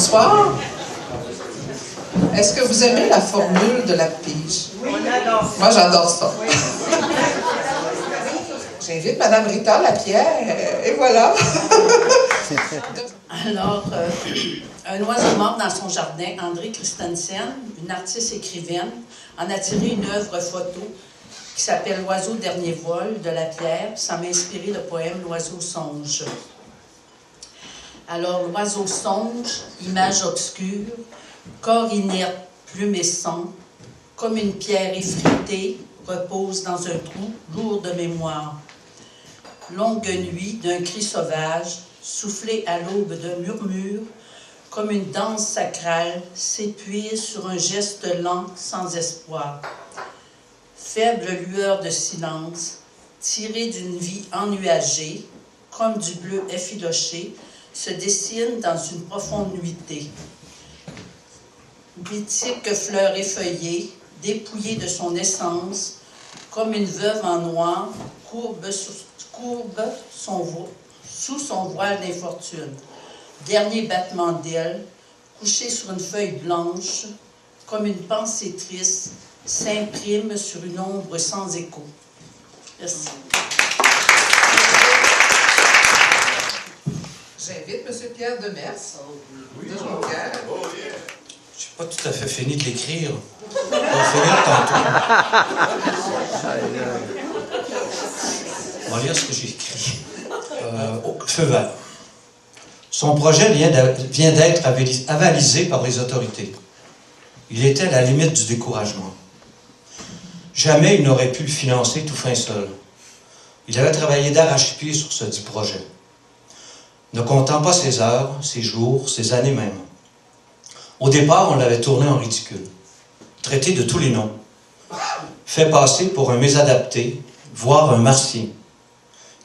bonsoir. Est-ce que vous aimez la formule de la pige? Oui, on adore ça. Moi, j'adore ça. Oui. J'invite Mme Rita Lapierre, et voilà. Alors, un oiseau mort dans son jardin, André Christensen, une artiste écrivaine, en a tiré une œuvre photo qui s'appelle « L'oiseau dernier vol » de Lapierre. Ça m'a inspiré le poème « L'oiseau songe ». Alors, l'oiseau songe, image obscure, corps inerte, plumescent, comme une pierre effritée, repose dans un trou lourd de mémoire. Longue nuit d'un cri sauvage, soufflé à l'aube d'un murmure, comme une danse sacrale, s'épuise sur un geste lent sans espoir. Faible lueur de silence, tirée d'une vie ennuagée, comme du bleu effiloché, se dessine dans une profonde nuitée. Mythique fleur effeuillée, dépouillée de son essence, comme une veuve en noir, courbe sous son voile d'infortune. Dernier battement d'aile, couché sur une feuille blanche, comme une pensée triste, s'imprime sur une ombre sans écho. Merci. J'invite M. Pierre Demers, de Jonquière. Je n'ai pas tout à fait fini de l'écrire. On va finir tantôt. On va lire ce que j'ai écrit. Feu vert. Son projet vient d'être avalisé par les autorités. Il était à la limite du découragement. Jamais il n'aurait pu le financer tout fin seul. Il avait travaillé d'arrache-pied sur ce dit projet, ne comptant pas ses heures, ses jours, ses années même. Au départ, on l'avait tourné en ridicule, traité de tous les noms, fait passer pour un mésadapté, voire un martien,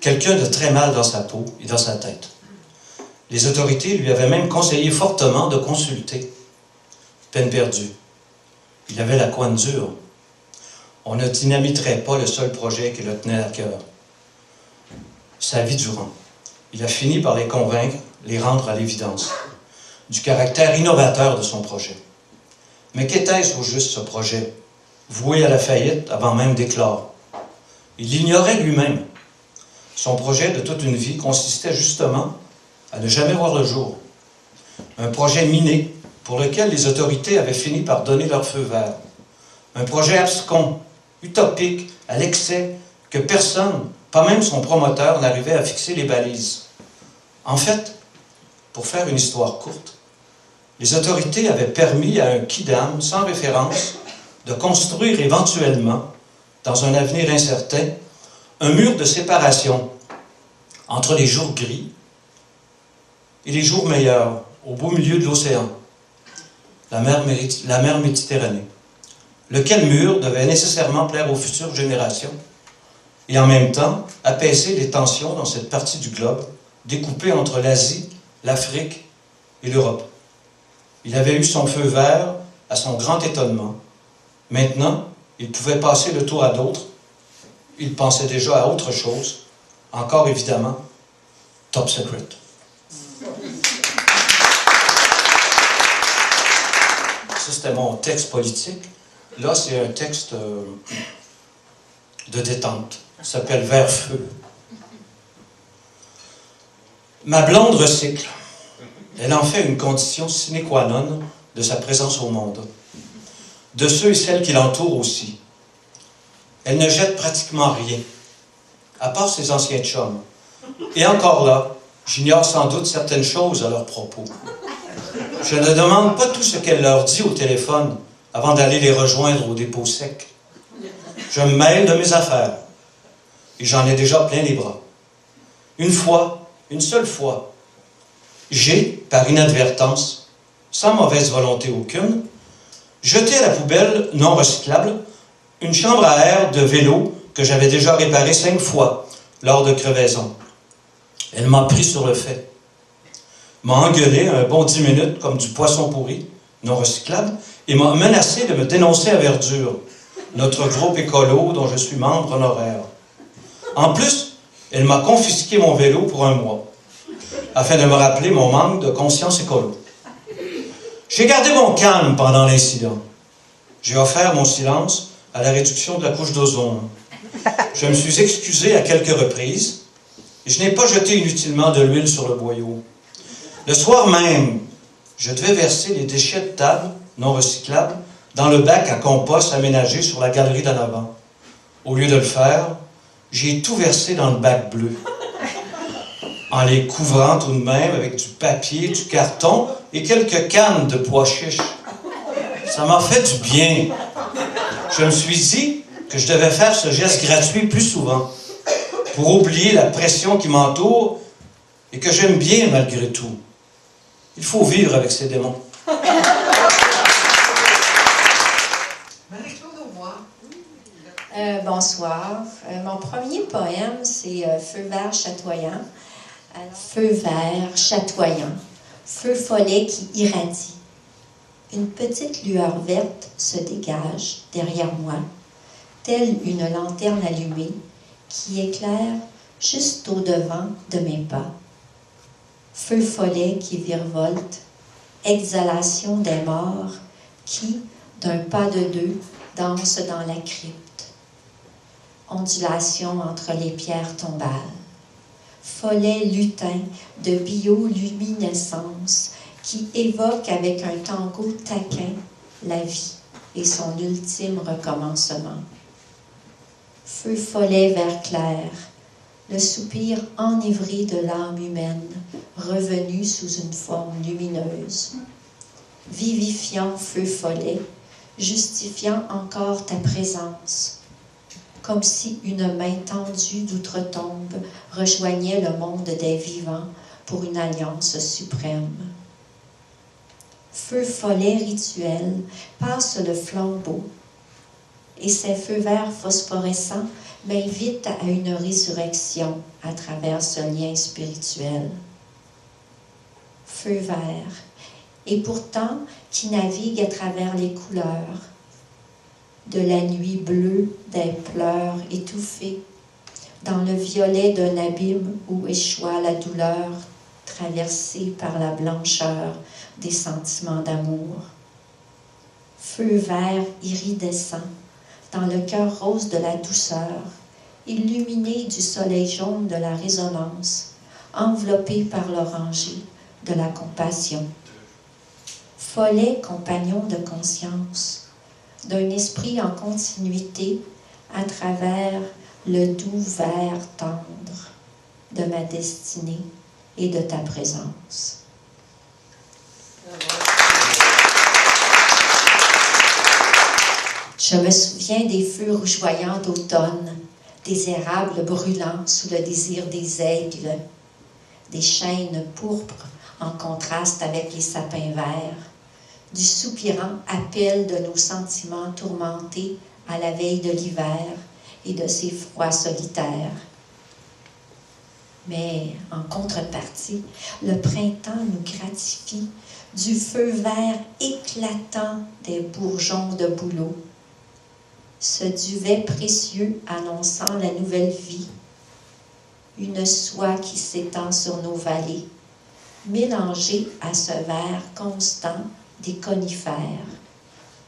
quelqu'un de très mal dans sa peau et dans sa tête. Les autorités lui avaient même conseillé fortement de consulter. Peine perdue. Il avait la couenne dure. On ne dynamiterait pas le seul projet qui le tenait à cœur. Sa vie durant, il a fini par les convaincre, les rendre à l'évidence du caractère innovateur de son projet. Mais qu'était-ce au juste ce projet, voué à la faillite avant même d'éclore? Il l'ignorait lui-même. Son projet de toute une vie consistait justement à ne jamais voir le jour. Un projet miné pour lequel les autorités avaient fini par donner leur feu vert. Un projet abscon, utopique, à l'excès, que personne, pas même son promoteur, n'arrivait à fixer les balises. En fait, pour faire une histoire courte, les autorités avaient permis à un quidam sans référence de construire éventuellement, dans un avenir incertain, un mur de séparation entre les jours gris et les jours meilleurs, au beau milieu de l'océan, la mer Méditerranée. Lequel mur devait nécessairement plaire aux futures générations et en même temps apaiser les tensions dans cette partie du globe découpée entre l'Asie, l'Afrique et l'Europe. Il avait eu son feu vert à son grand étonnement. Maintenant, il pouvait passer le tour à d'autres. Il pensait déjà à autre chose, encore évidemment, top secret. Ça, c'était mon texte politique. Là, c'est un texte de détente. Ça s'appelle « Vert-feu ». Ma blonde recycle. Elle en fait une condition sine qua non de sa présence au monde. De ceux et celles qui l'entourent aussi. Elle ne jette pratiquement rien, à part ses anciens chums. Et encore là, j'ignore sans doute certaines choses à leur propos. Je ne demande pas tout ce qu'elle leur dit au téléphone avant d'aller les rejoindre au dépôt sec. Je me mêle de mes affaires, et j'en ai déjà plein les bras. Une fois, une seule fois, j'ai, par inadvertance, sans mauvaise volonté aucune, jeté à la poubelle non recyclable une chambre à air de vélo que j'avais déjà réparée 5 fois lors de crevaisons. Elle m'a pris sur le fait. M'a engueulé un bon 10 minutes comme du poisson pourri, non recyclable, et m'a menacé de me dénoncer à Verdure, notre groupe écolo dont je suis membre honoraire. En plus, elle m'a confisqué mon vélo pour 1 mois, afin de me rappeler mon manque de conscience écolo. J'ai gardé mon calme pendant l'incident. J'ai offert mon silence à la réduction de la couche d'ozone. Je me suis excusé à quelques reprises et je n'ai pas jeté inutilement de l'huile sur le boyau. Le soir même, je devais verser les déchets de table non recyclables dans le bac à compost aménagé sur la galerie d'en avant. Au lieu de le faire, j'ai tout versé dans le bac bleu, en les couvrant tout de même avec du papier, du carton et quelques cannes de pois chiches. Ça m'a fait du bien. Je me suis dit que je devais faire ce geste gratuit plus souvent, pour oublier la pression qui m'entoure et que j'aime bien malgré tout. Il faut vivre avec ces démons. Marie-Claude Aubois. Bonsoir. Mon premier poème, c'est Feu vert chatoyant. Alors, feu vert chatoyant, feu follet qui irradie. Une petite lueur verte se dégage derrière moi, telle une lanterne allumée qui éclaire juste au-devant de mes pas. Feu follet qui virevolte, exhalation des morts qui, d'un pas de deux, dansent dans la crypte. Ondulation entre les pierres tombales. Follet lutin de bioluminescence qui évoque avec un tango taquin la vie et son ultime recommencement. Feu follet vert clair, le soupir enivré de l'âme humaine, revenu sous une forme lumineuse. Vivifiant feu follet, justifiant encore ta présence, comme si une main tendue d'outre-tombe rejoignait le monde des vivants pour une alliance suprême. Feu follet rituel passe le flambeau, et ces feux verts phosphorescents m'invitent à une résurrection à travers ce lien spirituel. Feu vert, et pourtant qui navigue à travers les couleurs, de la nuit bleue des pleurs étouffés, dans le violet d'un abîme où échoua la douleur, traversée par la blancheur des sentiments d'amour. Feu vert iridescent, dans le cœur rose de la douceur, illuminé du soleil jaune de la résonance, enveloppé par l'oranger de la compassion. Follet compagnon de conscience, d'un esprit en continuité à travers le doux vert tendre de ma destinée et de ta présence. Je me souviens des feux rougeoyants d'automne, des érables brûlants sous le désir des aigles, des chênes pourpres en contraste avec les sapins verts, du soupirant appel de nos sentiments tourmentés à la veille de l'hiver et de ses froids solitaires. Mais en contrepartie, le printemps nous gratifie du feu vert éclatant des bourgeons de bouleau, ce duvet précieux annonçant la nouvelle vie, une soie qui s'étend sur nos vallées, mélangée à ce vert constant des conifères,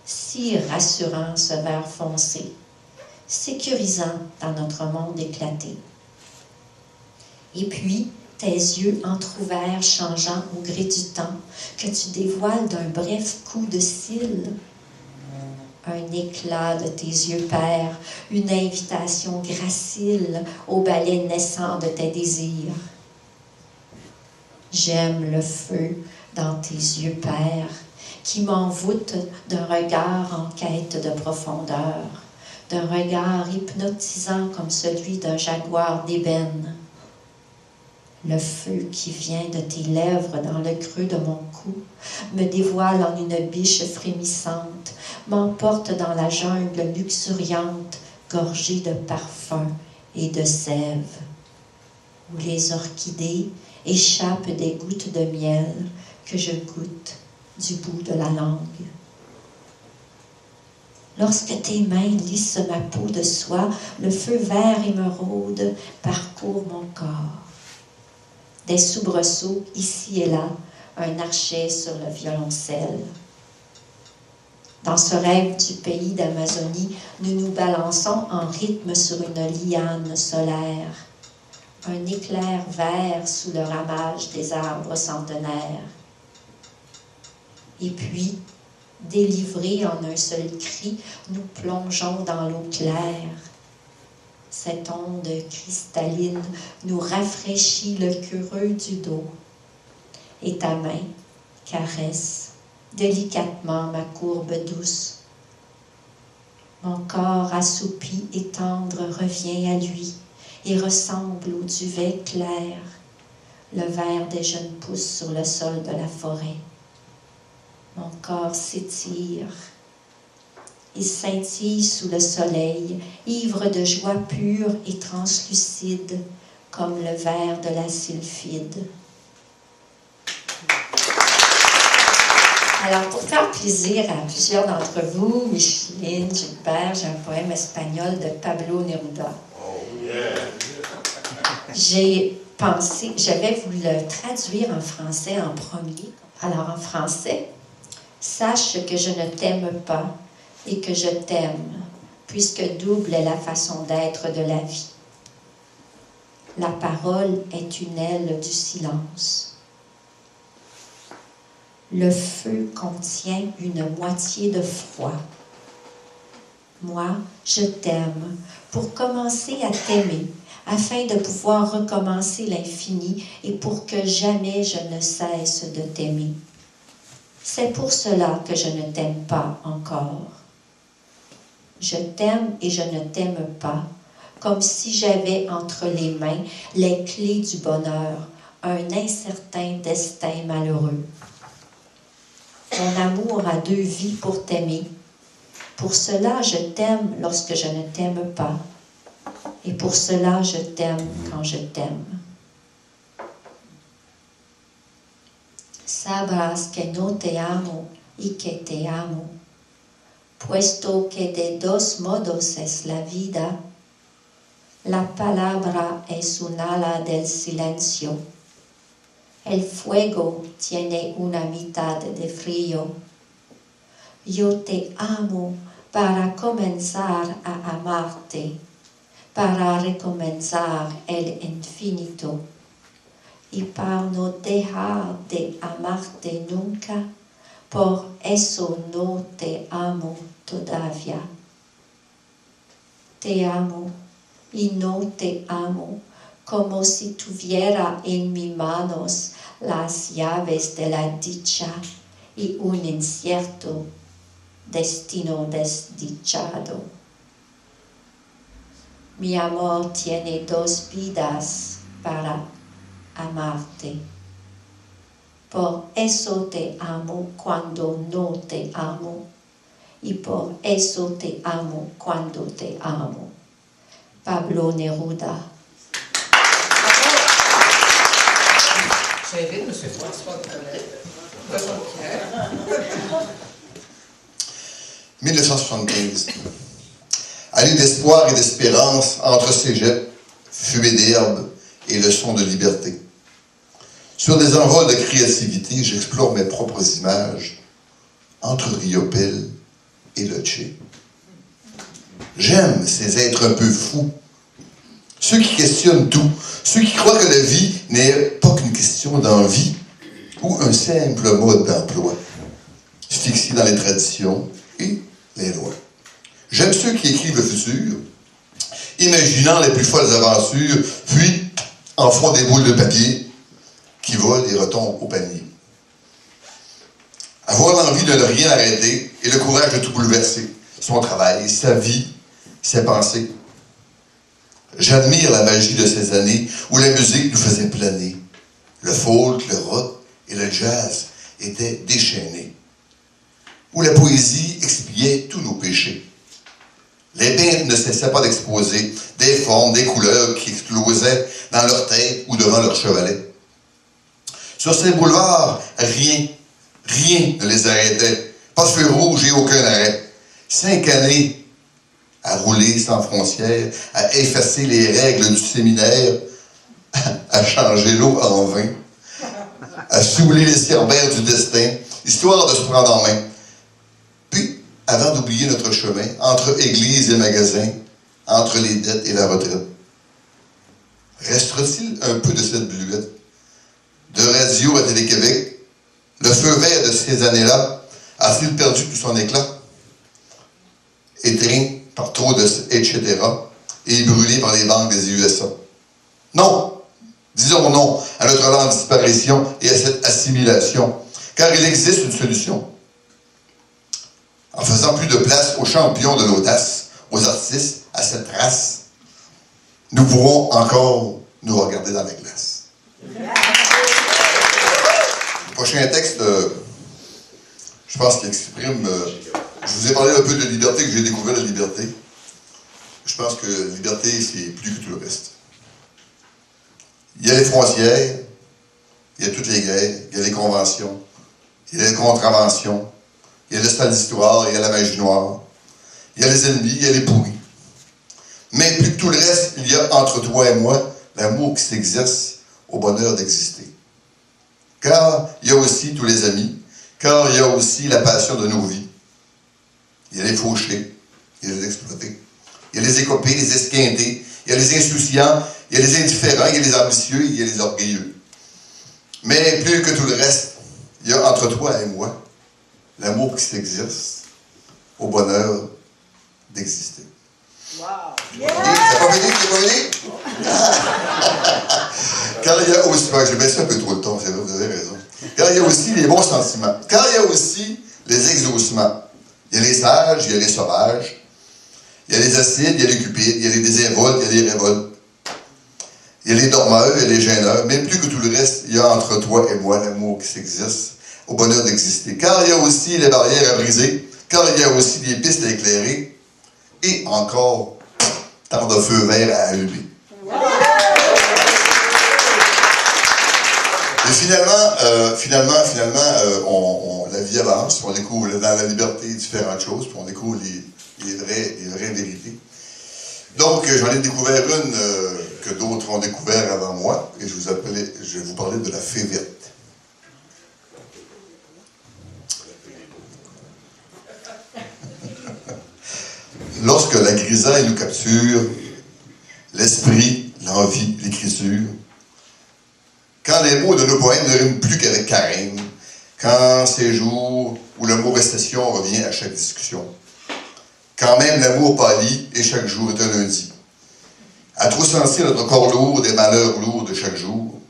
si rassurant ce vert foncé, sécurisant dans notre monde éclaté. Et puis, tes yeux entr'ouverts changeant au gré du temps, que tu dévoiles d'un bref coup de cils, un éclat de tes yeux pères, une invitation gracile au ballet naissant de tes désirs. J'aime le feu dans tes yeux pères, qui m'envoûtent d'un regard en quête de profondeur, d'un regard hypnotisant comme celui d'un jaguar d'ébène. Le feu qui vient de tes lèvres dans le creux de mon cou me dévoile en une biche frémissante, m'emporte dans la jungle luxuriante, gorgée de parfums et de sève, où les orchidées échappent des gouttes de miel que je goûte du bout de la langue. Lorsque tes mains lissent ma peau de soie, le feu vert émeraude parcourt mon corps. Des soubresauts ici et là, un archet sur le violoncelle. Dans ce rêve du pays d'Amazonie, nous nous balançons en rythme sur une liane solaire, un éclair vert sous le ramage des arbres centenaires. Et puis, délivrés en un seul cri, nous plongeons dans l'eau claire. Cette onde cristalline nous rafraîchit le creux du dos. Et ta main caresse délicatement ma courbe douce. Mon corps assoupi et tendre revient à lui et ressemble au duvet clair, le vert des jeunes pousses sur le sol de la forêt. Mon corps s'étire et scintille sous le soleil, ivre de joie pure et translucide, comme le verre de la sylphide. Alors, pour faire plaisir à plusieurs d'entre vous, Micheline, Gilbert, j'ai un poème espagnol de Pablo Neruda. J'ai pensé, j'avais voulu le traduire en français en premier. Alors, en français, « Sache que je ne t'aime pas et que je t'aime, puisque double est la façon d'être de la vie. La parole est une aile du silence. Le feu contient une moitié de froid. Moi, je t'aime pour commencer à t'aimer, afin de pouvoir recommencer l'infini et pour que jamais je ne cesse de t'aimer. C'est pour cela que je ne t'aime pas encore. Je t'aime et je ne t'aime pas, comme si j'avais entre les mains les clés du bonheur, un incertain destin malheureux. Mon amour a deux vies pour t'aimer. Pour cela, je t'aime lorsque je ne t'aime pas. Et pour cela, je t'aime quand je t'aime. Sabrás que no te amo y que te amo, puesto que de dos modos es la vida. La palabra es un ala del silencio. El fuego tiene una mitad de frío. Yo te amo para comenzar a amarte, para recomenzar el infinito. Y para no dejar de amarte nunca, por eso no te amo todavía. Te amo y no te amo, como si tuviera en mis manos las llaves de la dicha y un incierto destino desdichado. Mi amor tiene dos vidas para amarte. Por eso te amo cuando no te amo, y por eso te amo cuando te amo. Pablo Neruda. J'invite M. François de Jonquière. 1975. Allée d'espoir et d'espérance entre cégep, fumée d'herbe et leçons de liberté. Sur des envols de créativité, j'explore mes propres images entre Riopelle et le Tché. J'aime ces êtres un peu fous, ceux qui questionnent tout, ceux qui croient que la vie n'est pas qu'une question d'envie ou un simple mode d'emploi, fixé dans les traditions et les lois. J'aime ceux qui écrivent le futur, imaginant les plus folles aventures, puis en font des boules de papier qui volent et retombent au panier. Avoir l'envie de ne rien arrêter et le courage de tout bouleverser, son travail, sa vie, ses pensées. J'admire la magie de ces années où la musique nous faisait planer. Le folk, le rock et le jazz étaient déchaînés. Où la poésie expiait tous nos péchés. Les peintres ne cessaient pas d'exposer des formes, des couleurs qui explosaient dans leur tête ou devant leur chevalet. Sur ces boulevards, rien ne les arrêtait. Pas de feu rouge et aucun arrêt. 5 années à rouler sans frontières, à effacer les règles du séminaire, à changer l'eau en vin. à saouler les cerbères du destin, histoire de se prendre en main. Puis, avant d'oublier notre chemin, entre église et magasin, entre les dettes et la retraite, restera-t-il un peu de cette bluette? De radio à Télé-Québec, le feu vert de ces années-là a-t-il perdu tout son éclat? Éteint par trop de etc. et brûlé par les banques des USA. Non! Disons non à notre lente disparition et à cette assimilation, car il existe une solution. En faisant plus de place aux champions de l'audace, aux artistes, à cette race, nous pourrons encore nous regarder dans la glace. Le prochain texte, je pense qu'il exprime... je vous ai parlé un peu de liberté, que j'ai découvert la liberté. Je pense que la liberté, c'est plus que tout le reste. Il y a les frontières, il y a toutes les guerres, il y a les conventions, il y a les contraventions, il y a le stade d'histoire, il y a la magie noire, il y a les ennemis, il y a les pourris. Mais plus que tout le reste, il y a entre toi et moi l'amour qui s'exerce au bonheur d'exister. Car il y a aussi tous les amis, car il y a aussi la passion de nos vies. Il y a les fauchés, il y a les exploités, il y a les écopés, les esquintés, il y a les insouciants, il y a les indifférents, il y a les ambitieux, il y a les orgueilleux. Mais plus que tout le reste, il y a entre toi et moi l'amour qui s'exerce au bonheur d'exister. Wow! Yeah! C'est pas fini, c'est pas fini? Car il y a aussi, j'ai baissé un peu trop le ton, c'est vrai, vous avez raison. Car il y a aussi les bons sentiments. Car il y a aussi les exaucements. Il y a les sages, il y a les sauvages. Il y a les acides, il y a les cupides, il y a les désinvoltes, il y a les révoltes. Il y a les dormeurs, il y a les gêneurs. Mais plus que tout le reste, il y a entre toi et moi l'amour qui s'exerce au bonheur d'exister. Car il y a aussi les barrières à briser. Car il y a aussi des pistes à éclairer. Et encore tant de feux verts à allumer. Et finalement, la vie avance, on découvre dans la liberté différentes choses, puis on découvre les vraies vérités. Donc, j'en ai découvert une que d'autres ont découvert avant moi, et je vais vous parler de la fée verte. Lorsque la grisaille nous capture, l'esprit, l'envie, l'écriture, quand les mots de nos poèmes ne riment plus qu'avec carême, quand ces jours où le mot récession revient à chaque discussion, quand même l'amour pâlit et chaque jour est un lundi, à trop sentir notre corps lourd des malheurs lourds de chaque jour,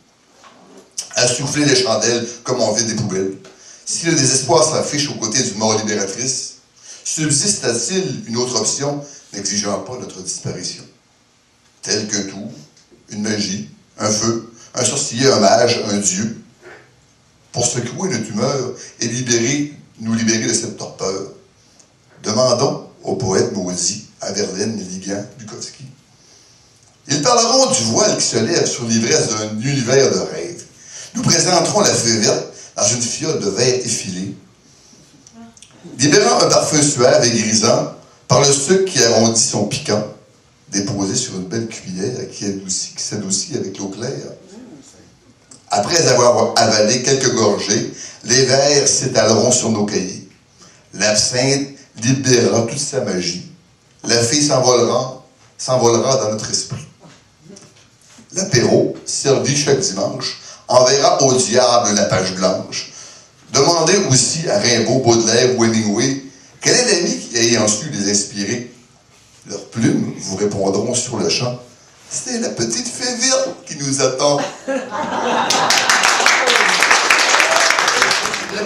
à souffler les chandelles comme on vide des poubelles, si le désespoir s'affiche aux côtés d'une mort libératrice, subsiste-t-il une autre option n'exigeant pas notre disparition? Tel qu'un tour, une magie, un feu, un sorcier, un mage, un dieu, pour secouer notre humeur et nous libérer de cette torpeur. Demandons au poète maudit, à Verlaine, Ligan, Bukowski. Ils parleront du voile qui se lève sur l'ivresse d'un univers de rêve. Nous présenterons la fée verte dans une fiole de verre effilé, libérant un parfum suave et grisant par le sucre qui arrondit son piquant, déposé sur une belle cuillère qui s'adoucit avec l'eau claire. Après avoir avalé quelques gorgées, les vers s'étaleront sur nos cahiers. L'absinthe libérera toute sa magie. La fée s'envolera dans notre esprit. L'apéro, servi chaque dimanche, enverra au diable la page blanche. Demandez aussi à Rimbaud, Baudelaire ou Hemingway quel est l'ami qui ayant su les inspirer. Leurs plumes vous répondront sur le champ. C'est la petite fée verte qui nous attend. Le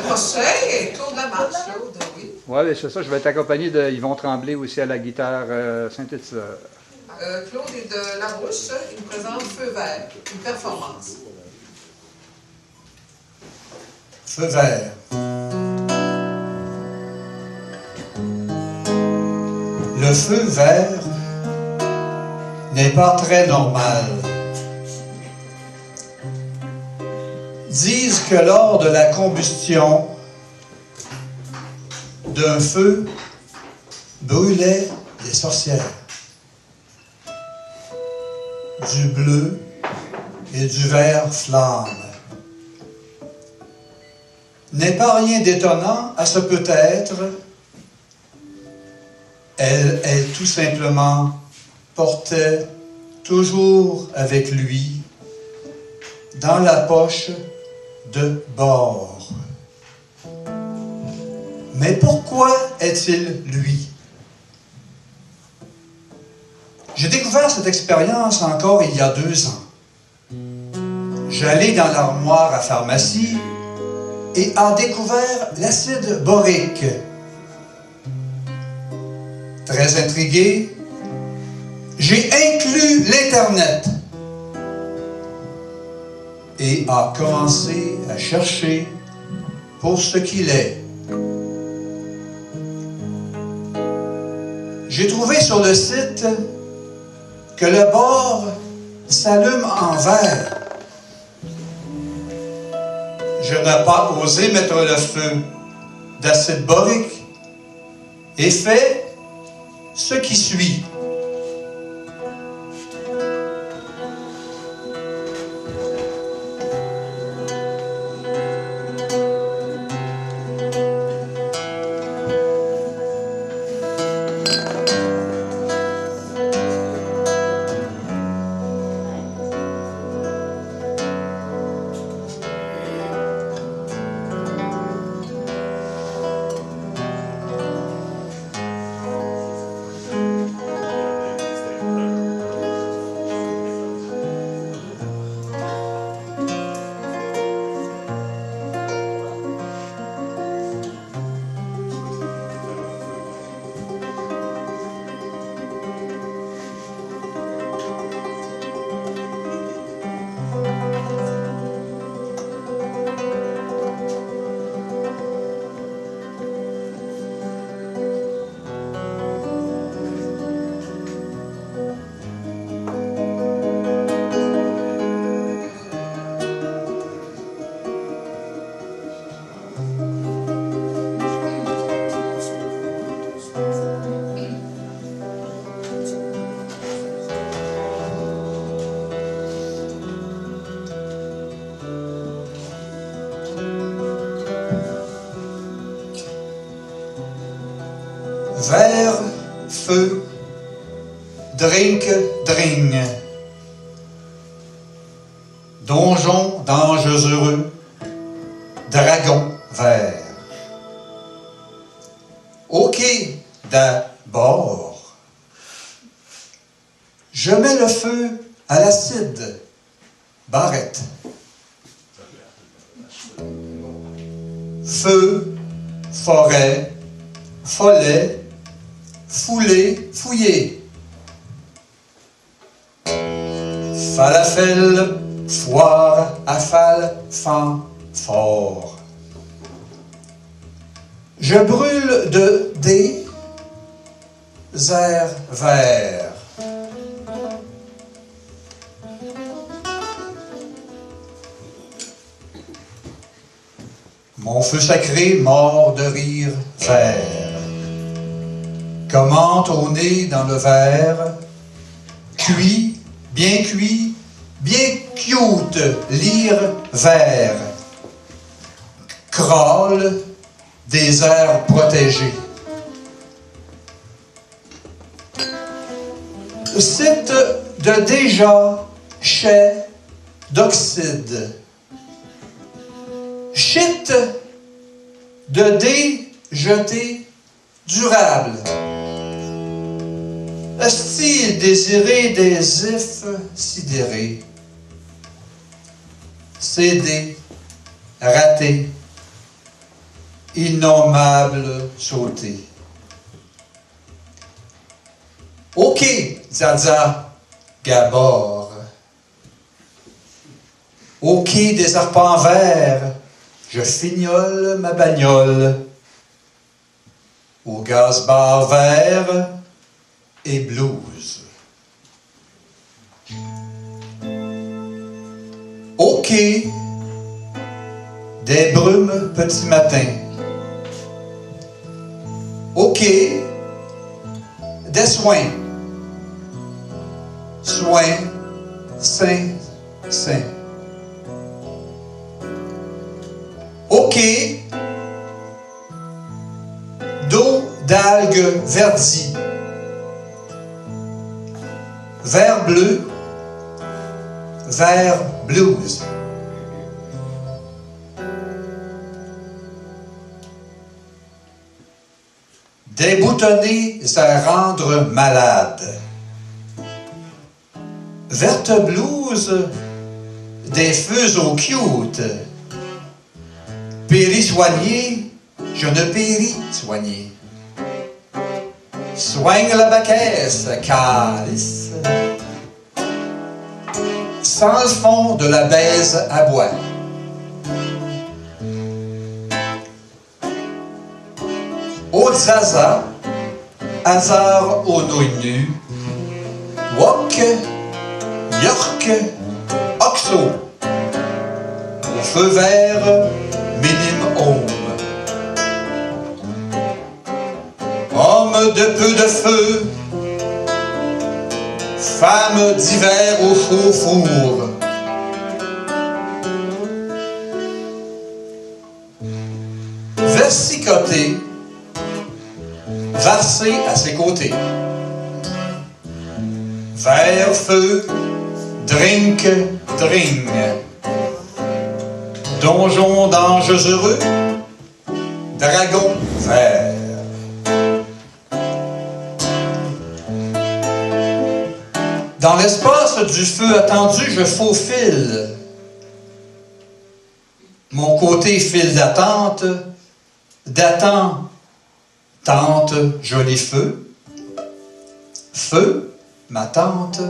prochain est Claude Lamarche, Claude, oui. Oui, c'est ça. Je vais être accompagné de Yvon Tremblay aussi à la guitare synthétiseur. Claude est de Larouche, il nous présente Feu vert, une performance. Feu vert. Le feu vert n'est pas très normal. Disent que lors de la combustion d'un feu brûlaient des sorcières. Du bleu et du vert flamme. n'est pas rien d'étonnant à ce peut-être. Elle tout simplement portait toujours avec lui dans la poche de bord. Mais pourquoi est-il lui? J'ai découvert cette expérience encore il y a 2 ans. J'allais dans l'armoire à pharmacie et en découvert l'acide borique. Très intrigué, j'ai inclus l'Internet et a commencé à chercher pour ce qu'il est. J'ai trouvé sur le site que le bord s'allume en vert. Je n'ai pas osé mettre le feu d'acide borique et fait ce qui suit. Verre, feu, drink, dring. Donjon d'anges heureux, dragon vert. OK, d'abord, je mets le feu à l'acide, barrette. Feu, forêt, follet, foulé, fouillé. Falafel, foire, affale, fan, fort. Je brûle de désert vert. Mon feu sacré mord de rire vert. Comment tourner dans le verre, cuit, bien cute, lire vert. Crawl, désert protégé. Site de déjà, chai, d'oxyde. Shit, de dé, jeté, durable. Style désiré des ifs sidérés. Cédé, raté, innommable sauté. OK, Zaza, Gabor. OK, des arpents verts, je fignole ma bagnole. Au gaz-bar vert et blues. OK, des brumes petit matin. OK, des soins. Soins, saint, saint. OK, d'algues verdies. Vert bleu, vert blues. Des boutonnés à rendre malade. Verte blouse, des fuseaux cute. Péri soigné, je ne péris soigné. Soigne la baquesse, calice. Sans le fond de la baise à bois. Au zaza, hasard aux nouilles nues, wok, york, oxo, au feu vert, minime home. Homme de peu de feu, femme d'hiver au chaud four. Versicoté, varsé à ses côtés. Vert, feu, drink, dring. Donjon d'anges heureux, dragon vert. Dans l'espace du feu attendu, je faufile. Mon côté file d'attente, d'attend, tante, joli feu. Feu, ma tante,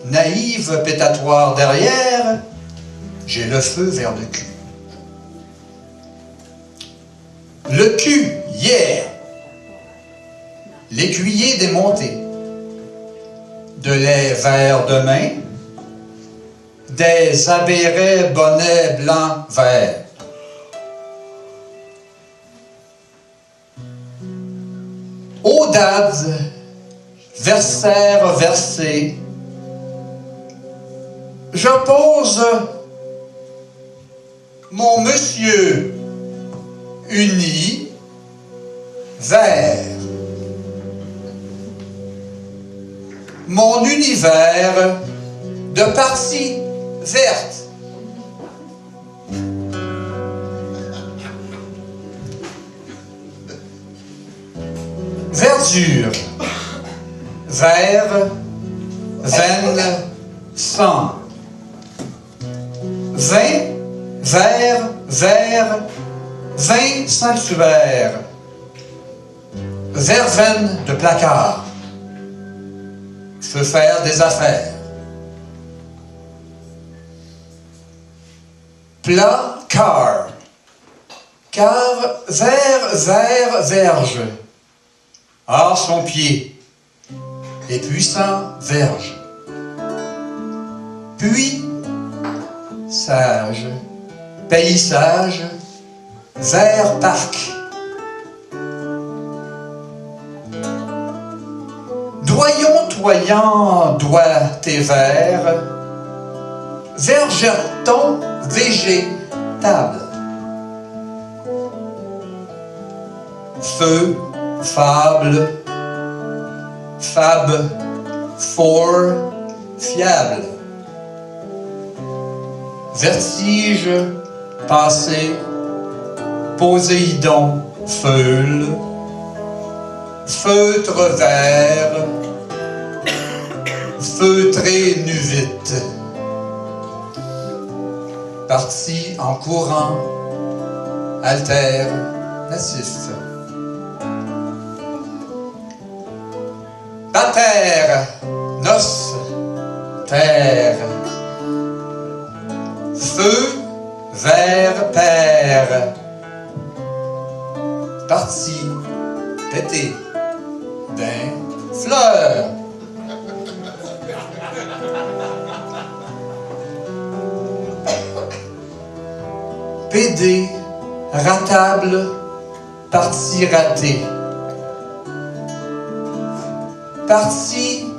naïve, pétatoire derrière, j'ai le feu vers le cul. Le cul, yeah! L'écuyer démonté. De lait vert de main, des abérets bonnets blancs verts. Audade, versaire versé, je pose mon monsieur uni vert. Mon univers de partie verte. Verdure, vert, veine, sang. Vin, vert, vert, vin sanctuaire. Verveine de placard. Je veux faire des affaires. Plat, car. Car, vert, verge. À son pied. Et puissant, verge. Puis, sage. Paysage. Vert, parc. Doyon, toyant, doigt tes verres, vergeton, végétable. Feu, fable, fab, for, fiable. Vertige, passé, poséidon, feule, feutre vert, feutré nu vite. Parti en courant, alternatif. Pater, noce, terre. Feu, vert, père. Parti, pété, d'un, fleur. PD, ratable, partie ratée. Partie,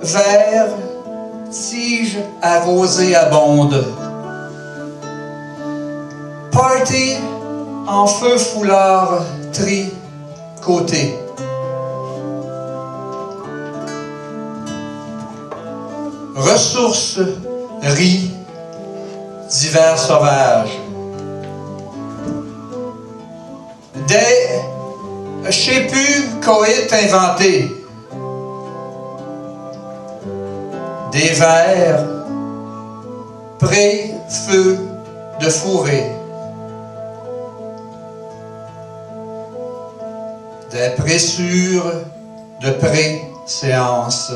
vert, tige arrosée abonde. Party, en feu foulard, tri, côté. ressources, riz, divers sauvages. Des chépus coït inventés. Des vers, pré, feu, de fourré. Des pressures de pré-séance.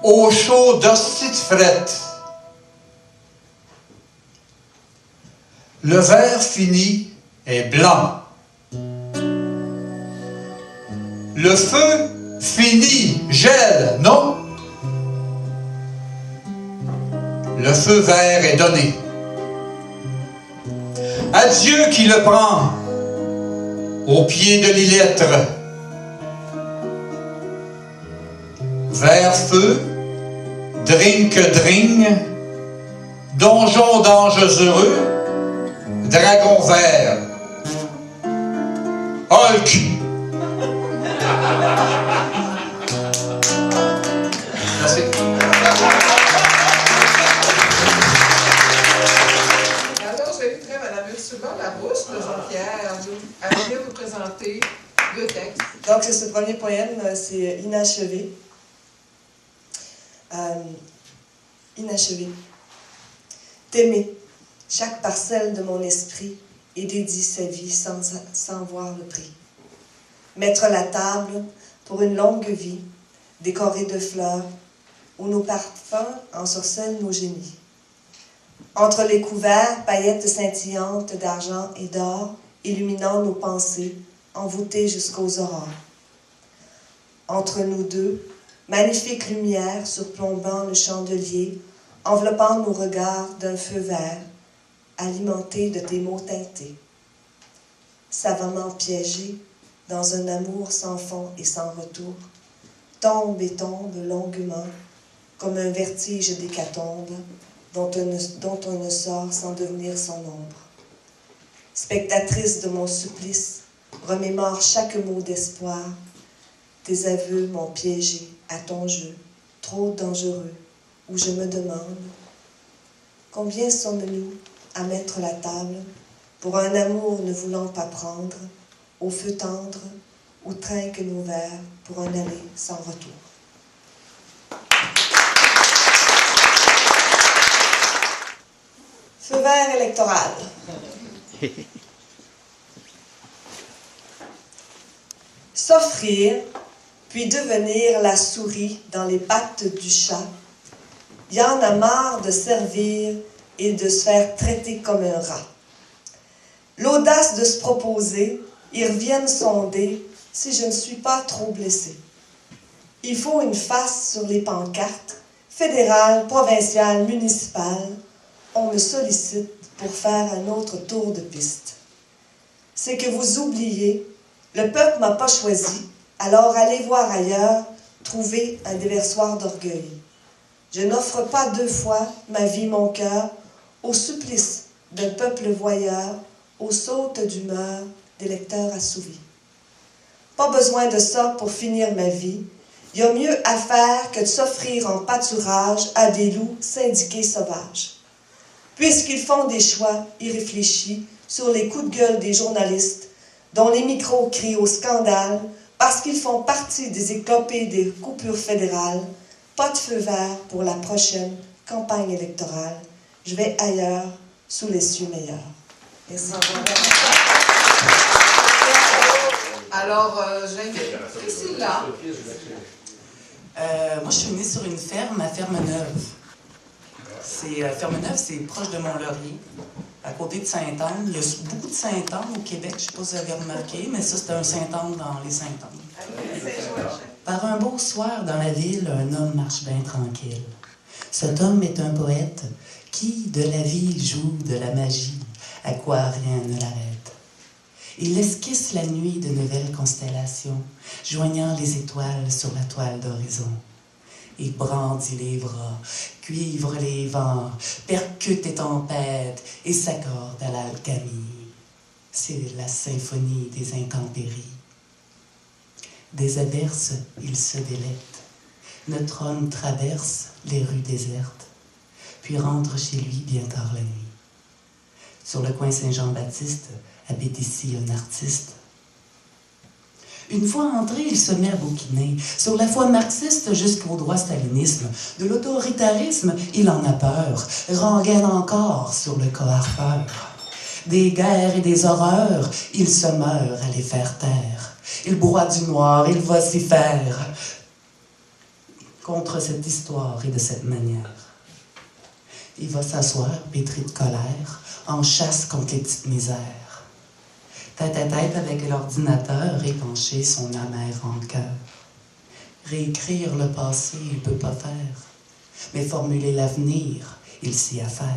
Au chaud d'hostie de frette. Le verre fini est blanc. Le feu fini gèle, non? Le feu vert est donné. Adieu qui le prend au pied de l'illettre. Vert feu, drink dring, donjon d'anges heureux, dragon vert, Hulk. Merci. Alors, j'inviterai Mme Ursula Larouche de Jean-Pierre à venir vous présenter deux textes. Donc, ce premier poème, c'est Inachevé. Inachevé. T'aimer, chaque parcelle de mon esprit, et dédie sa vie sans voir le prix. Mettre la table pour une longue vie, décorée de fleurs, où nos parfums ensorcellent nos génies. Entre les couverts, paillettes scintillantes d'argent et d'or, illuminant nos pensées, envoûtées jusqu'aux aurores. Entre nous deux, magnifique lumière surplombant le chandelier, enveloppant nos regards d'un feu vert, alimenté de tes mots teintés. Savamment piégé dans un amour sans fond et sans retour, tombe et tombe longuement, comme un vertige d'hécatombe dont on ne sort sans devenir son ombre. Spectatrice de mon supplice, remémore chaque mot d'espoir. Tes aveux m'ont piégé à ton jeu, trop dangereux, où je me demande combien sommes-nous à mettre la table pour un amour ne voulant pas prendre, au feu tendre où trinquent nos verres pour un aller sans retour. Feu vert électoral. S'offrir, puis devenir la souris dans les pattes du chat. Y en a marre de servir et de se faire traiter comme un rat. L'audace de se proposer, ils reviennent sonder si je ne suis pas trop blessée. Il faut une face sur les pancartes, fédérales, provinciales, municipales. On me sollicite pour faire un autre tour de piste. C'est que vous oubliez, le peuple m'a pas choisi, alors allez voir ailleurs, trouver un déversoir d'orgueil. Je n'offre pas deux fois ma vie, mon cœur, au supplice d'un peuple voyeur, aux sautes d'humeur d'électeurs assouvis. Pas besoin de ça pour finir ma vie. Il y a mieux à faire que de s'offrir en pâturage à des loups syndiqués sauvages. Puisqu'ils font des choix irréfléchis sur les coups de gueule des journalistes, dont les micros crient au scandale, parce qu'ils font partie des éclopés des coupures fédérales, pas de feu vert pour la prochaine campagne électorale. Je vais ailleurs, sous les cieux meilleurs. Merci. Alors, j'invite Priscilla. Moi, je suis née sur une ferme à Ferme-Neuve. Ferme-Neuve, c'est proche de Mont-Laurier, à côté de Sainte-Anne. Il y a beaucoup de Sainte-Anne au Québec, je ne sais pas si vous avez remarqué, mais ça, c'est un Sainte-Anne dans les Sainte-Anne. Par un beau soir dans la ville, un homme marche bien tranquille. Cet homme est un poète qui, de la vie, joue de la magie, à quoi rien ne l'arrête. Il esquisse la nuit de nouvelles constellations, joignant les étoiles sur la toile d'horizon. Il brandit les bras, cuivre les vents, percute les tempêtes et s'accorde à l'alchimie. C'est la symphonie des intempéries. Des averses, il se délecte. Notre homme traverse les rues désertes, puis rentre chez lui bien tard la nuit. Sur le coin Saint-Jean-Baptiste habite ici un artiste. Une fois entré, il se met à bouquiner, sur la foi marxiste jusqu'au droit stalinisme. De l'autoritarisme, il en a peur, rengaine encore sur le cas Harper. Des guerres et des horreurs, il se meurt à les faire taire. Il broie du noir, il vocifère contre cette histoire et de cette manière. Il va s'asseoir, pétri de colère, en chasse contre les petites misères. Tête à tête avec l'ordinateur, épancher son amer rancœur. Réécrire le passé, il ne peut pas faire, mais formuler l'avenir, il s'y affaire.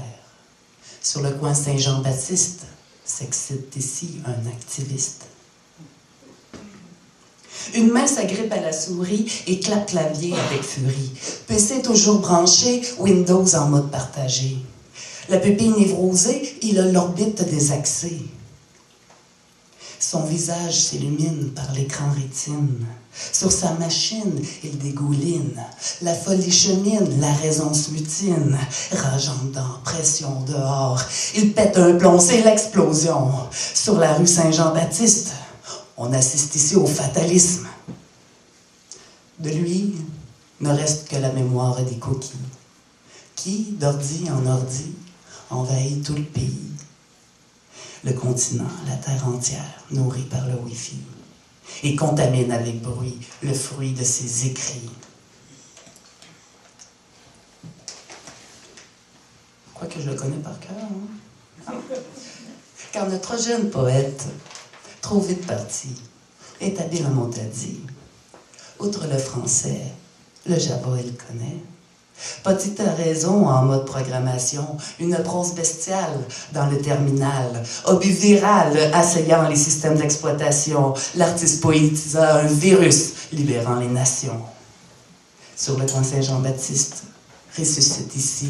Sur le coin Saint-Jean-Baptiste, s'excite ici un activiste. Une main s'agrippe à la souris et claque clavier avec furie. PC toujours branché, Windows en mode partagé. La pupille névrosée, il a l'orbite désaxée. Son visage s'illumine par l'écran rétine. Sur sa machine, il dégouline. La folie chemine, la raison se mutine. Rageant dans pression dehors, il pète un plomb, c'est l'explosion. Sur la rue Saint-Jean-Baptiste, on assiste ici au fatalisme. De lui, ne reste que la mémoire des coquilles, qui, d'ordi en ordi, envahit tout le pays. Le continent, la terre entière, nourrie par le Wi-Fi, et contamine avec bruit le fruit de ses écrits. Quoique je le connais par cœur, hein? Car notre jeune poète, trop vite parti, est habile en montadis. Outre le français, le Java, il connaît. Petite raison en mode programmation, une prose bestiale dans le terminal, hobby viral asseyant les systèmes d'exploitation, l'artiste poétisa un virus libérant les nations. Sur le coin Saint-Jean-Baptiste, ressuscite ici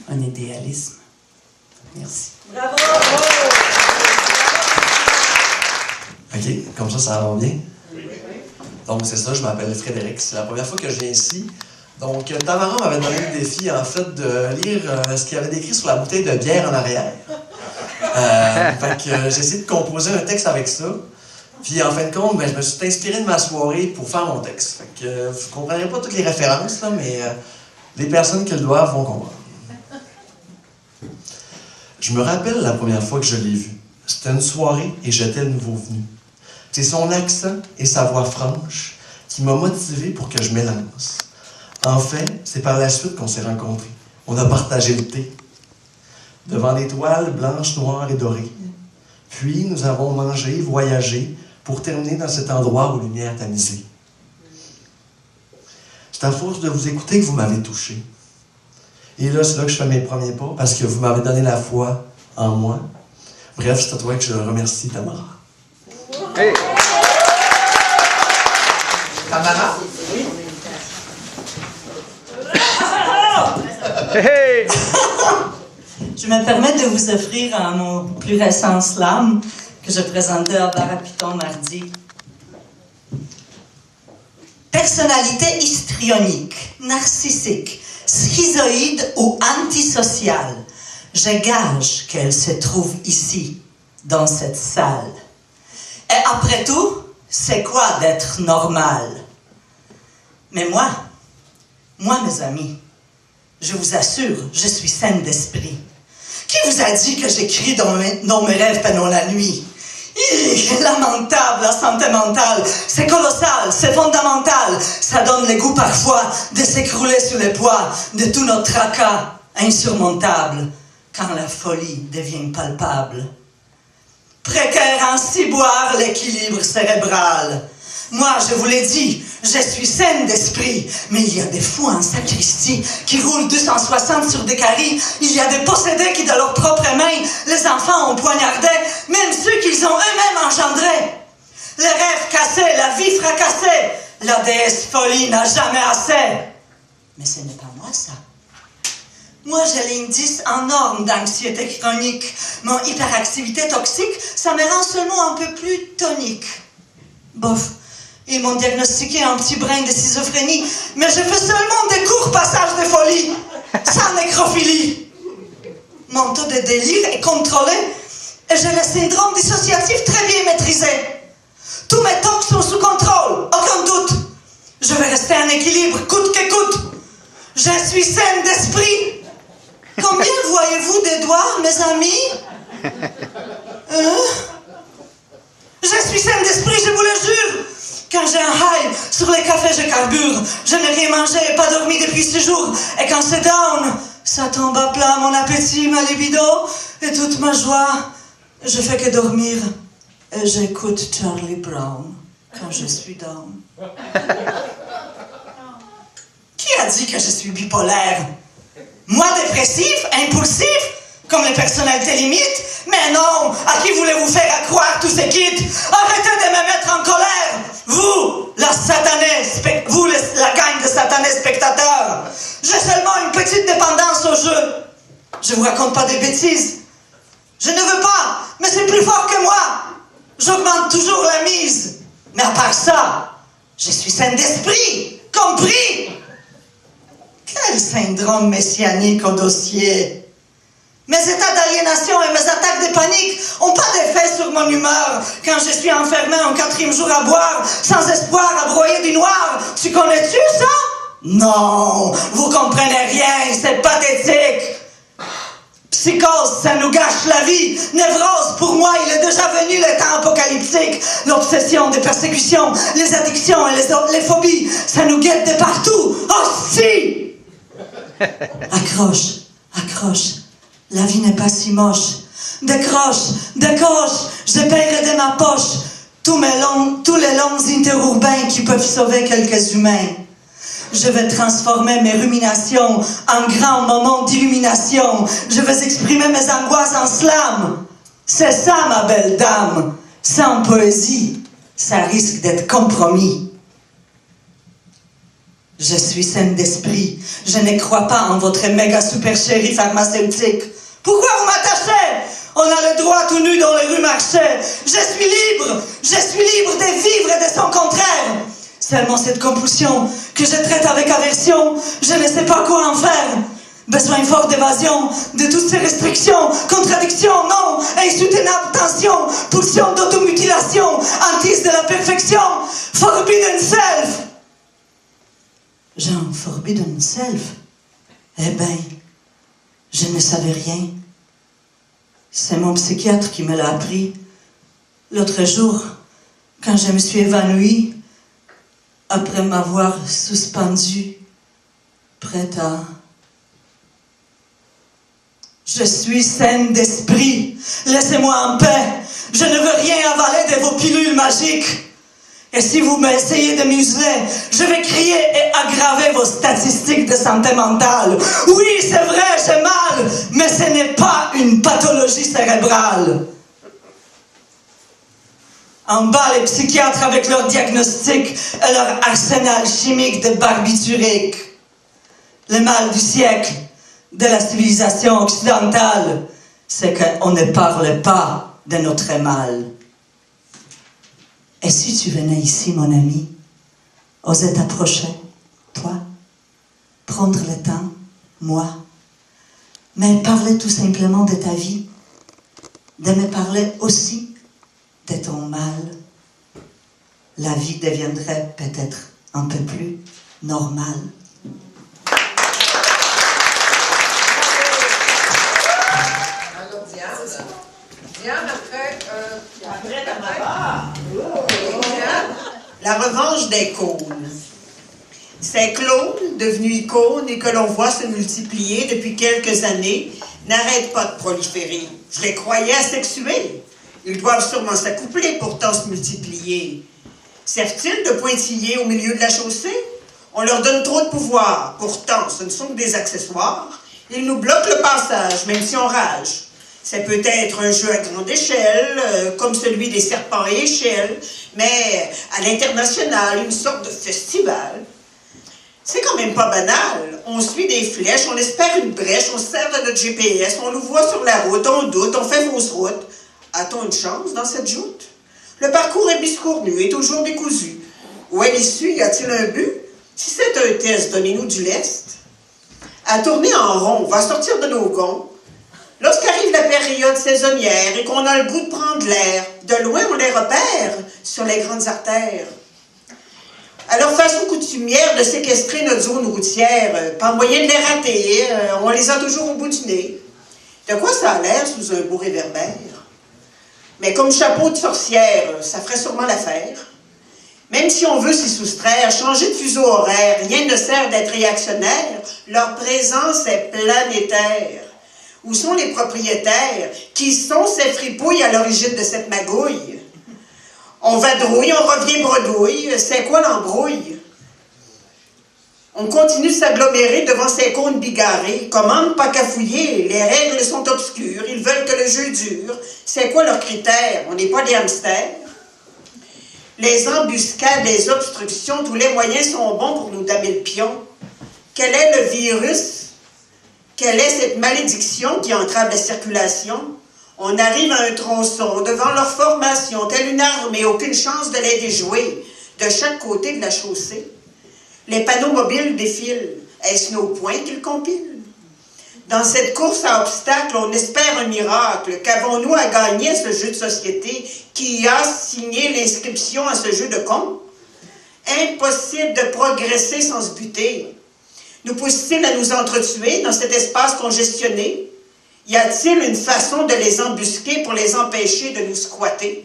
un idéalisme. Merci. Bravo! OK, comme ça va bien? Donc, c'est ça, je m'appelle Frédéric. C'est la première fois que je viens ici. Donc, Tamara m'avait donné le défi, en fait, de lire ce qu'il avait décrit sur la bouteille de bière en arrière. Fait que j'ai essayé de composer un texte avec ça. Puis, en fin de compte, je me suis inspiré de ma soirée pour faire mon texte. Fait que vous ne comprendrez pas toutes les références, là, mais les personnes qui le doivent vont comprendre. Je me rappelle la première fois que je l'ai vu. C'était une soirée et j'étais le nouveau venu. C'est son accent et sa voix franche qui m'a motivé pour que je m'élance. En fait, c'est par la suite qu'on s'est rencontrés. On a partagé le thé. Devant des toiles blanches, noires et dorées. Puis, nous avons mangé, voyagé, pour terminer dans cet endroit aux lumières tamisées. C'est à force de vous écouter que vous m'avez touché. Et là, c'est là que je fais mes premiers pas, parce que vous m'avez donné la foi en moi. Bref, c'est à toi que je remercie, Tamara. Hey. Tamara? Oui. Hey! Je me permets de vous offrir mon plus récent slam que je présentais à Bar à Piton mardi. Personnalité histrionique, narcissique, schizoïde ou antisociale. Je gage qu'elle se trouve ici, dans cette salle. Et après tout, c'est quoi d'être normal? Mais moi, mes amis, je vous assure, je suis saine d'esprit. Qui vous a dit que j'écris dans mes rêves pendant la nuit? Lamentable, la santé mentale, c'est colossal, c'est fondamental. Ça donne le goût parfois de s'écrouler sous le poids de tout notre tracas insurmontable quand la folie devient palpable. Précaire en ciboire l'équilibre cérébral. Moi, je vous l'ai dit, je suis saine d'esprit, mais il y a des fous en sacristie qui roulent 260 sur des caries. Il y a des possédés qui, de leurs propres mains, les enfants ont poignardé, même ceux qu'ils ont eux-mêmes engendrés. Les rêves cassés, la vie fracassée, la déesse folie n'a jamais assez. Mais ce n'est pas moi, ça. Moi, j'ai l'indice en norme d'anxiété chronique. Mon hyperactivité toxique, ça me rend seulement un peu plus tonique. Bof. Ils m'ont diagnostiqué un petit brin de schizophrénie, mais j'ai fait seulement des courts passages de folie, sans nécrophilie. Mon taux de délire est contrôlé et j'ai le syndrome dissociatif très bien maîtrisé. Tous mes tocs sont sous contrôle, aucun doute. Je vais rester en équilibre, coûte que coûte. Je suis saine d'esprit. Combien voyez-vous des doigts, mes amis? Je suis saine d'esprit, je vous le jure. Quand j'ai un high, sur les cafés, je carbure. Je n'ai rien mangé et pas dormi depuis 6 jours. Et quand c'est down, ça tombe à plat mon appétit, ma libido et toute ma joie. Je fais que dormir et j'écoute Charlie Brown quand je suis down. Qui a dit que je suis bipolaire? Moi, dépressif, impulsif, comme les personnalités limites? Mais non, à qui voulez-vous faire croire tous ces kids? Arrêtez de me mettre en colère! Vous, la gang de satanés spectateurs! J'ai seulement une petite dépendance au jeu. Je vous raconte pas des bêtises. Je ne veux pas, mais c'est plus fort que moi. J'augmente toujours la mise. Mais à part ça, je suis saine d'esprit, compris? Quel syndrome messianique au dossier! Mes états d'aliénation et mes attaques de panique n'ont pas d'effet sur mon humeur quand je suis enfermé un 4e jour à boire, sans espoir, à broyer du noir. Tu connais-tu ça? Non, vous comprenez rien, c'est pathétique. Psychose, ça nous gâche la vie. Névrose, pour moi, il est déjà venu le temps apocalyptique. L'obsession, des persécutions, les addictions et les phobies, ça nous guette de partout. Oh si! Accroche, accroche. La vie n'est pas si moche. Décroche, décoche, je paierai de ma poche tous les longs interurbains qui peuvent sauver quelques humains. Je vais transformer mes ruminations en grands moments d'illumination. Je vais exprimer mes angoisses en slam. C'est ça, ma belle dame. Sans poésie, ça risque d'être compromis. Je suis saine d'esprit. Je ne crois pas en votre méga super chérie pharmaceutique. Pourquoi vous m'attachez? On a le droit tout nu dans les rues marcher. Je suis libre. Je suis libre de vivre et de son contraire. Seulement cette compulsion que je traite avec aversion, je ne sais pas quoi en faire. Besoin fort d'évasion de toutes ces restrictions, contradictions, non, insoutenable tension, pulsion d'automutilation, hantise de la perfection, forbidden self. Jean, forbidden self? Eh ben, je ne savais rien. C'est mon psychiatre qui me l'a appris. L'autre jour, quand je me suis évanouie, après m'avoir suspendue, prête à... Je suis saine d'esprit. Laissez-moi en paix. Je ne veux rien avaler de vos pilules magiques. Et si vous m'essayez de museler, je vais crier et aggraver vos statistiques de santé mentale. Oui, c'est vrai, j'ai mal, mais ce n'est pas une pathologie cérébrale. En bas, les psychiatres avec leur diagnostic et leur arsenal chimique de barbiturique. Le mal du siècle de la civilisation occidentale, c'est qu'on ne parle pas de notre mal. Et si tu venais ici, mon ami, oser t'approcher, toi, prendre le temps, moi, mais parler tout simplement de ta vie, de me parler aussi de ton mal, la vie deviendrait peut-être un peu plus normale. Alors, Diane, après La revanche des cônes. Ces clones, devenus icônes et que l'on voit se multiplier depuis quelques années, n'arrêtent pas de proliférer. Je les croyais asexués. Ils doivent sûrement s'accoupler, pourtant se multiplier. Servent-ils de pointillés au milieu de la chaussée? On leur donne trop de pouvoir. Pourtant, ce ne sont que des accessoires. Ils nous bloquent le passage, même si on rage. C'est peut-être un jeu à grande échelle, comme celui des serpents et échelles, mais à l'international, une sorte de festival. C'est quand même pas banal. On suit des flèches, on espère une brèche, on se sert de notre GPS, on nous voit sur la route, on doute, on fait fausse route. A-t-on une chance dans cette joute? Le parcours est biscournu et toujours décousu. Où est l'issue? Y a-t-il un but? Si c'est un test, donnez-nous du lest. À tourner en rond, on va sortir de nos gonds. Lorsqu'arrive la période saisonnière et qu'on a le goût de prendre l'air, de loin on les repère sur les grandes artères. Alors, façon coutumière de séquestrer notre zone routière, pas moyen de les rater, on les a toujours au bout du nez. De quoi ça a l'air sous un beau réverbère? Mais comme chapeau de sorcière, ça ferait sûrement l'affaire. Même si on veut s'y soustraire, changer de fuseau horaire, rien ne sert d'être réactionnaire, leur présence est planétaire. Où sont les propriétaires? Qui sont ces fripouilles à l'origine de cette magouille? On vadrouille, on revient bredouille, c'est quoi l'embrouille? On continue de s'agglomérer devant ces cônes bigarrés. Comment ne pas cafouiller? Les règles sont obscures, ils veulent que le jeu dure. C'est quoi leurs critères? On n'est pas des hamsters. Les embuscades, les obstructions, tous les moyens sont bons pour nous damer le pion. Quel est le virus? Quelle est cette malédiction qui entrave la circulation? On arrive à un tronçon devant leur formation, telle une armée, aucune chance de les déjouer, de chaque côté de la chaussée. Les panneaux mobiles défilent. Est-ce nos points qu'ils compilent? Dans cette course à obstacles, on espère un miracle. Qu'avons-nous à gagner à ce jeu de société? Qui a signé l'inscription à ce jeu de con? Impossible de progresser sans se buter. Nous pousse-t-il à nous entretuer dans cet espace congestionné? Y a-t-il une façon de les embusquer pour les empêcher de nous squatter?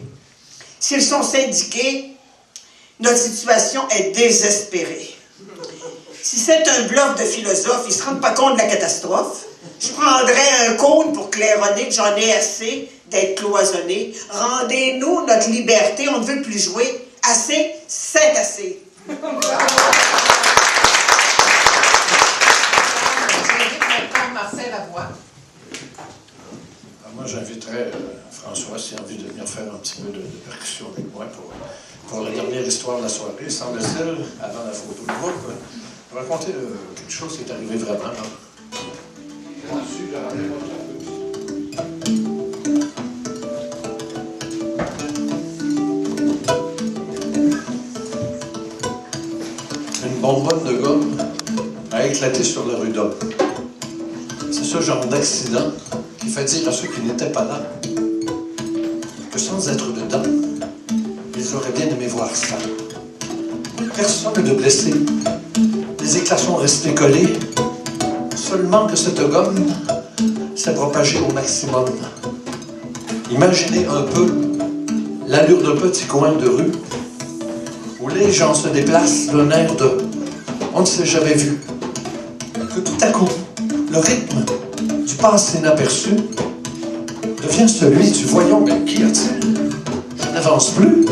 S'ils sont syndiqués, notre situation est désespérée. Si c'est un bluff de philosophe, ils ne se rendent pas compte de la catastrophe. Je prendrais un cône pour claironner que j'en ai assez d'être cloisonné. Rendez-nous notre liberté, on ne veut plus jouer. Assez, c'est assez. Marcel Lavoie. Moi, j'inviterais François, s'il a envie de venir faire un petit peu de percussion avec moi pour la dernière histoire de la soirée. Semble-t-il, avant la photo de groupe, raconter quelque chose qui est arrivé vraiment. Une bonbonne de gomme a éclaté sur la rue d'Homme. C'est ce genre d'accident qui fait dire à ceux qui n'étaient pas là que sans être dedans, ils auraient bien aimé voir ça. Personne de blessé. Les éclats sont restés collés. Seulement que cette gomme s'est propagée au maximum. Imaginez un peu l'allure d'un petit coin de rue où les gens se déplacent d'un air de « on ne s'est jamais vu ». Que tout à coup, le rythme du passé inaperçu devient celui du « voyons, mais qu'y a-t-il? Je n'avance plus ».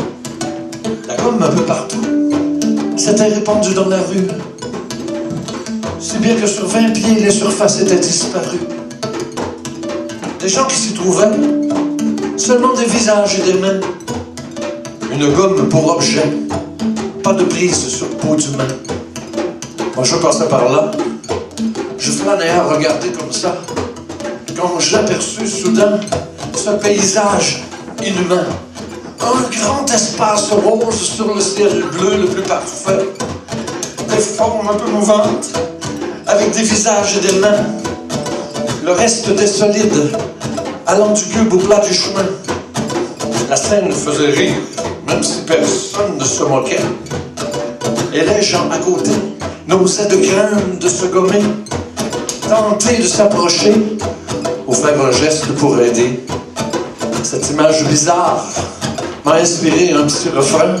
La gomme un peu partout s'était répandue dans la rue, si bien que sur 20 pieds, les surfaces étaient disparues. Des gens qui s'y trouvaient, seulement des visages et des mains. Une gomme pour objet, pas de prise sur peau d'humain. Moi, je passais par là, je flânais à regarder comme ça, quand j'aperçus soudain ce paysage inhumain. Un grand espace rose sur le ciel bleu le plus parfait. Des formes un peu mouvantes, avec des visages et des mains. Le reste des solides, allant du cube au plat du chemin. La scène faisait rire, même si personne ne se moquait. Et les gens à côté n'osaient de craindre de se gommer, tenter de s'approcher, ou faire un geste pour aider. Cette image bizarre m'a inspiré un petit refrain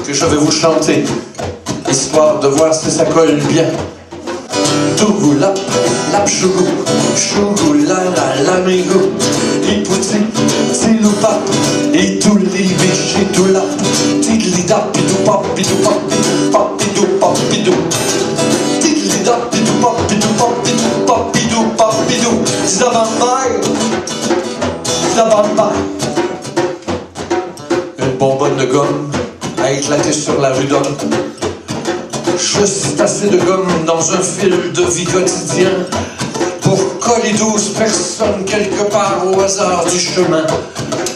que je vais vous chanter, histoire de voir si ça colle bien. Tougou lap, lap chougou, chougou la la la migou, ipouti, tiloupap, et tout les biches et tout lap, tiglida, pidou pap, pidou pap, pap, pidou pap, pidou, tiglida, pidou pap, pidou pap, pidou pap, pidou pap, pidou, zabambaï, zabambaï. Une bonbonne de gomme a éclaté sur la rue d'Homme. Juste assez de gomme dans un fil de vie quotidien pour coller 12 personnes quelque part au hasard du chemin.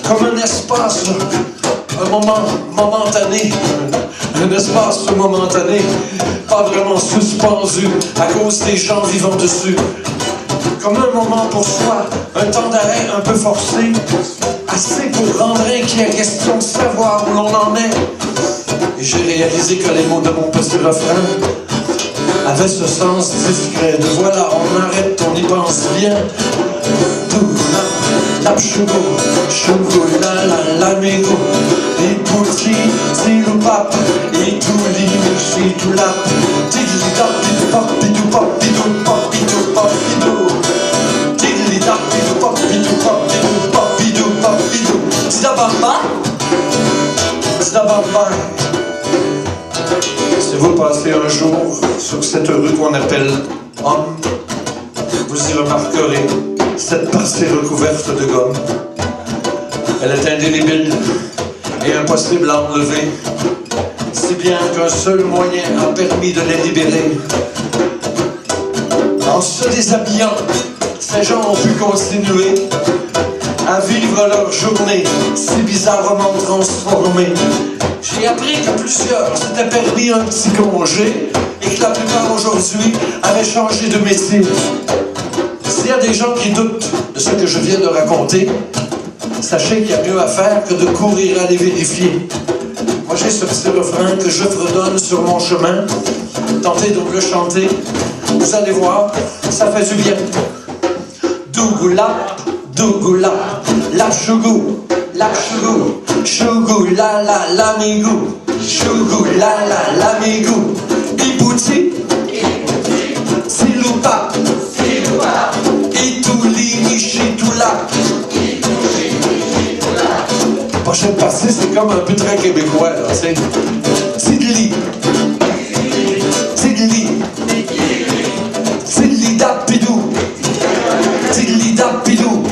Comme un espace un moment momentané, un espace momentané, pas vraiment suspendu à cause des gens vivant dessus. Comme un moment pour soi, un temps d'arrêt un peu forcé, assez pour rendre inquiet, question de savoir où l'on en est. Et j'ai réalisé que les mots de mon petit refrain avaient ce sens discret de voilà, on arrête, on y pense bien. La pchugo, chugo, la migo, et pouti, silupap, et tout l'imichi, tout la, tidli tapidou, papidou, papidou, papidou, papidou, tidli tapidou, papidou, papidou, papidou, papidou, tidabamba, tidabamba. Si vous passez un jour sur cette rue qu'on appelle Homme, vous y remarquerez cette partie recouverte de gomme. Elle est indélébile et impossible à enlever, si bien qu'un seul moyen a permis de les libérer. En se déshabillant, ces gens ont pu continuer à vivre leur journée si bizarrement transformée. J'ai appris que plusieurs s'étaient permis un petit congé et que la plupart aujourd'hui avaient changé de métier. S'il y a des gens qui doutent de ce que je viens de raconter, sachez qu'il y a mieux à faire que de courir à les vérifier. Moi j'ai ce petit refrain que je fredonne sur mon chemin. Tentez donc de le chanter. Vous allez voir, ça fait du bien. Dougoulap, dougoulap, la chougou, chougou, la migou, chougou, la migou, ibouti, siloupa, itouli, michi, toula. Prochaine partie, c'est comme un peu très québécois, là, tu sais. Tidli, tidli, tidli dapidou, tidli dapidou,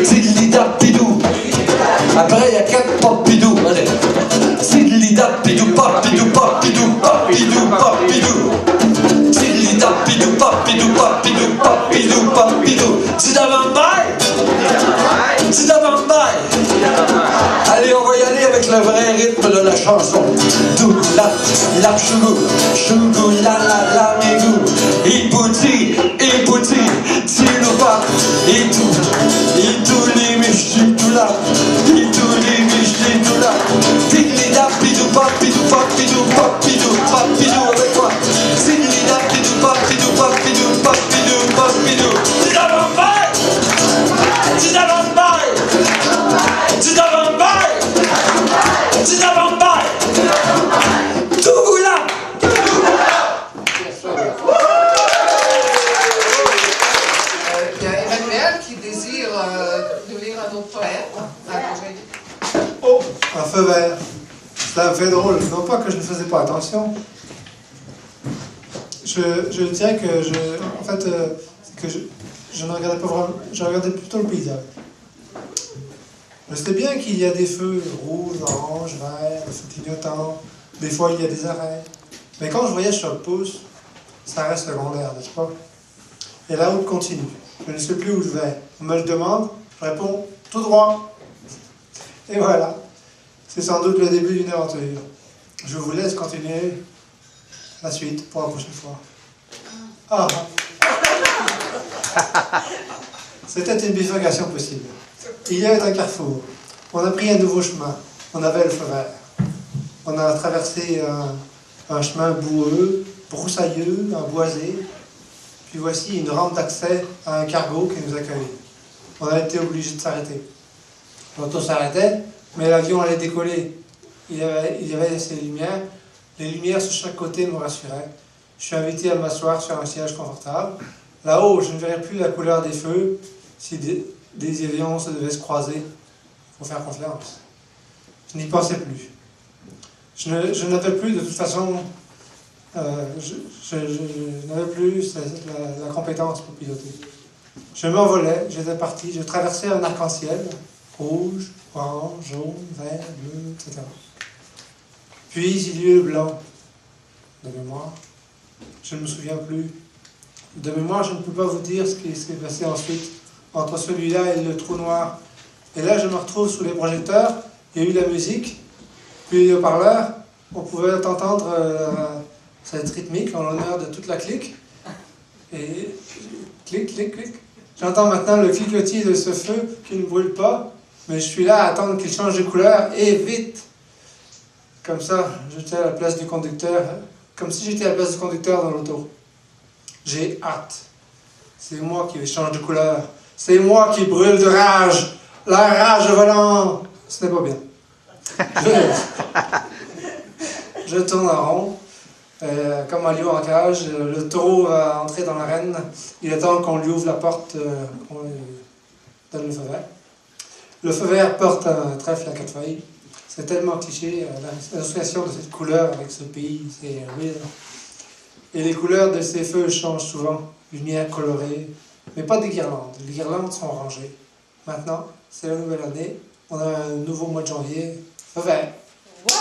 tidli dapidou. Après, il y a 4 popidou. Allez. Tidli dapidou, papidou, papidou, papidou, papidou. Tidli dapidou, papidou, papidou, papidou, papidou. Tidavambaï, tidavambaï. Allez, on va y aller avec le vrai rythme de la chanson. Dou, la, chougou, chougou, la, migou. Ibouti, tiloupa, itou, li, michi, toula. Itou, li, michi, toula. Tidli dapidou, papidou, papidou, papidou, papidou, avec moi. Tidli dapidou, papidou, papidou, papidou, papidou. Tidavambaï, tidavambaï, tidavambaï, tidavambaï, dougoula. Il y a Emmanuel qui désire nous lire un autre poème. Oh, un feu vert. Ça me fait drôle. Non pas que je ne faisais pas attention. Je dirais que je ne regardais pas vraiment. Je regardais plutôt le paysage. Je sais bien qu'il y a des feux rouges, oranges, verts, des feux clignotants. Des fois, il y a des arrêts. Mais quand je voyage sur le pouce, ça reste secondaire, n'est-ce pas? Et la route continue. Je ne sais plus où je vais. On me le demande, je réponds tout droit. Et voilà. C'est sans doute le début d'une aventure. Je vous laisse continuer la suite pour la prochaine fois. Ah! C'était une bifurcation possible. Il y avait un carrefour. On a pris un nouveau chemin. On avait le feu vert. On a traversé un chemin boueux, broussailleux, boisé. Puis voici une rampe d'accès à un cargo qui nous accueille. On a été obligé de s'arrêter. L'auto s'arrêtait, mais l'avion allait décoller. Il y avait ces lumières. Les lumières sur chaque côté me rassuraient. Je suis invité à m'asseoir sur un siège confortable. Là-haut, je ne verrai plus la couleur des feux. Si des avions devaient se croiser, il faut faire confiance. Je n'y pensais plus. Je n'avais plus, de toute façon, je n'avais plus la compétence pour piloter. Je m'envolais, j'étais parti, je traversais un arc-en-ciel, rouge, orange, jaune, vert, bleu, etc. Puis il y eut le blanc, de mémoire. Je ne me souviens plus. De mémoire, je ne peux pas vous dire ce qui s'est passé ensuite, entre celui-là et le trou noir. Et là, je me retrouve sous les projecteurs, Il y a eu la musique, puis le haut-parleur, on pouvait entendre cette rythmique en l'honneur de toute la clique. Et clic, clic, clic. J'entends maintenant le cliquetis de ce feu qui ne brûle pas, mais je suis là à attendre qu'il change de couleur, et vite! Comme ça, j'étais à la place du conducteur, comme si j'étais à la place du conducteur dans l'auto. J'ai hâte. C'est moi qui change de couleur. C'est moi qui brûle de rage. La rage au volant. Ce n'est pas bien. Je tourne en rond. Comme un lion en cage. Le taureau va entrer dans l'arène. Il attend qu'on lui ouvre la porte, qu'on lui donne le feu vert. Le feu vert porte un trèfle à 4 feuilles. C'est tellement cliché, l'association de cette couleur avec ce pays, c'est real. Et les couleurs de ces feux changent souvent, lumière colorée, mais pas des guirlandes. Les guirlandes sont rangées. Maintenant, c'est la nouvelle année, on a un nouveau mois de janvier, feu vert. Wow.